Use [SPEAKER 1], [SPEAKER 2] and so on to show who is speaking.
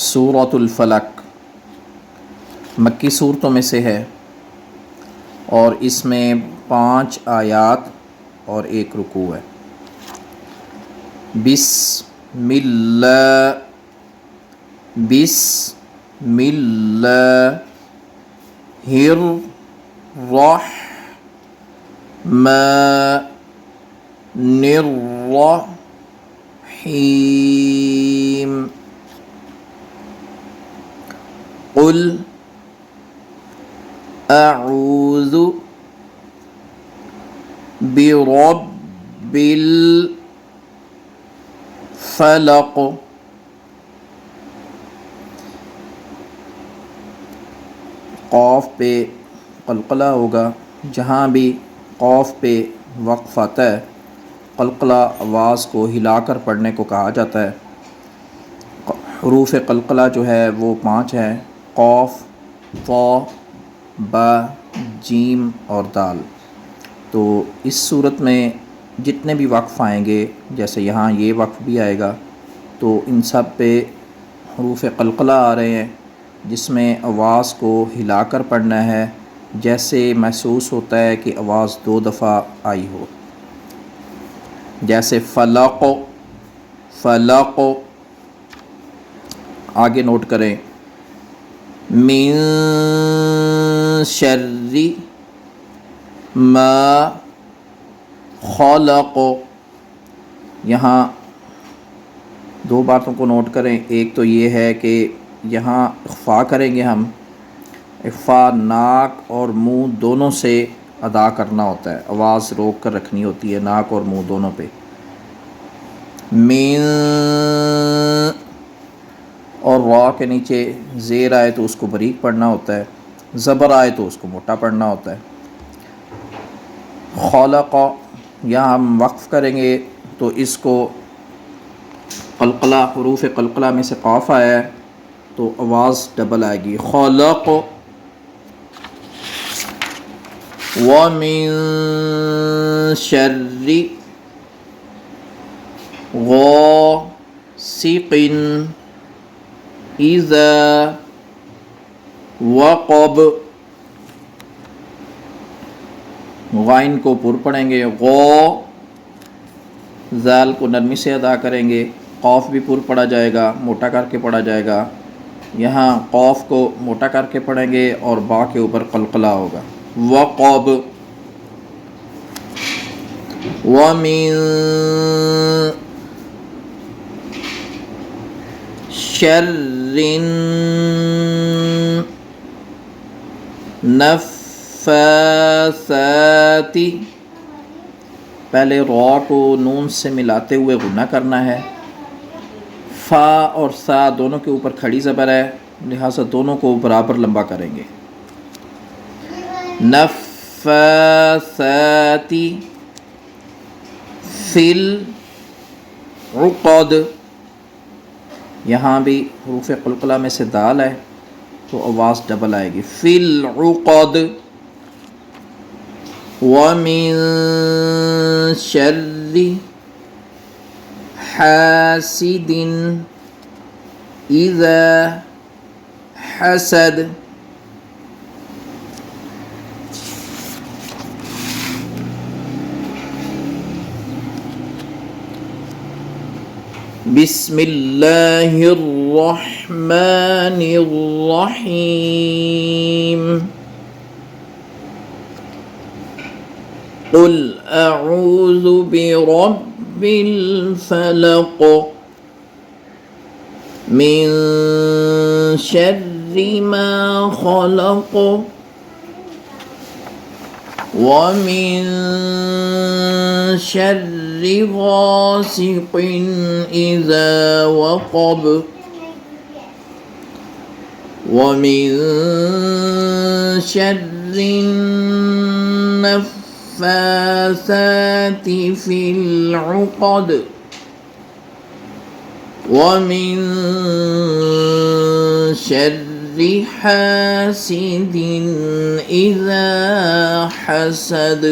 [SPEAKER 1] سورۃ الفلق مکی صورتوں میں سے ہے اور اس میں 5 آیات اور 1 رکوع ہے۔ بسم اللہ الرحمن الرحیم۔ قل اعوذ برب الفلق۔ قاف پہ قلقلہ ہوگا، جہاں بھی قاف پہ وقف آتا ہے قلقلہ آواز کو ہلا کر پڑھنے کو کہا جاتا ہے۔ حروف قلقلہ جو ہے وہ 5 ہیں: قاف، طا، با، جیم اور دال۔ تو اس صورت میں جتنے بھی وقف آئیں گے، جیسے یہاں یہ وقف بھی آئے گا، تو ان سب پہ حروف قلقلہ آ رہے ہیں، جس میں آواز کو ہلا کر پڑھنا ہے، جیسے محسوس ہوتا ہے کہ آواز 2 دفعہ آئی ہو، جیسے فلق۔ آگے نوٹ کریں، من شر ما خلق۔ یہاں 2 باتوں کو نوٹ کریں۔ ایک تو یہ ہے کہ یہاں اخفا کریں گے ہم، اخفا ناک اور منہ دونوں سے ادا کرنا ہوتا ہے، آواز روک کر رکھنی ہوتی ہے ناک اور منہ دونوں پہ۔ من، اور را کے نیچے زیر آئے تو اس کو باریک پڑھنا ہوتا ہے، زبر آئے تو اس کو موٹا پڑھنا ہوتا ہے۔ خلق، یہاں ہم وقف کریں گے تو اس کو قلقلہ، حروف قلقلہ میں سے قاف آیا ہے تو آواز ڈبل آئے گی، خلق۔ وَمِن شَرِّ غَاسِقٍ اِذَا وَقَبَ۔ غائن کو پر پڑھیں گے، غو، ذال کو نرمی سے ادا کریں گے، قاف بھی پر پڑھا جائے گا، موٹا کر کے پڑھا جائے گا۔ یہاں قاف کو موٹا کر کے پڑھیں گے اور با کے اوپر قلقلہ ہوگا، وقب۔ وَمِن شَرِّ النَّفَّاثَاتِ، پہلے را کو نون سے ملاتے ہوئے غنہ کرنا ہے، فا اور سا دونوں کے اوپر کھڑی زبر ہے، لہٰذا دونوں کو برابر لمبا کریں گے۔ نفاثات فی العقد، یہاں بھی حروف قلقلہ میں سے دال ہے تو آواز ڈبل آئے گی، فی العقد۔ وَمِن شَرِّ حَاسِدٍ اِذَا حَسَدَ۔ بسم اللہ الرحمن الرحیم۔ قل اعوذ برب الفلق من شر ما خلق ومن شر غاسق اذا وقب ومن شر النفاثات في العقد ومن شر حاسد إذا حسد۔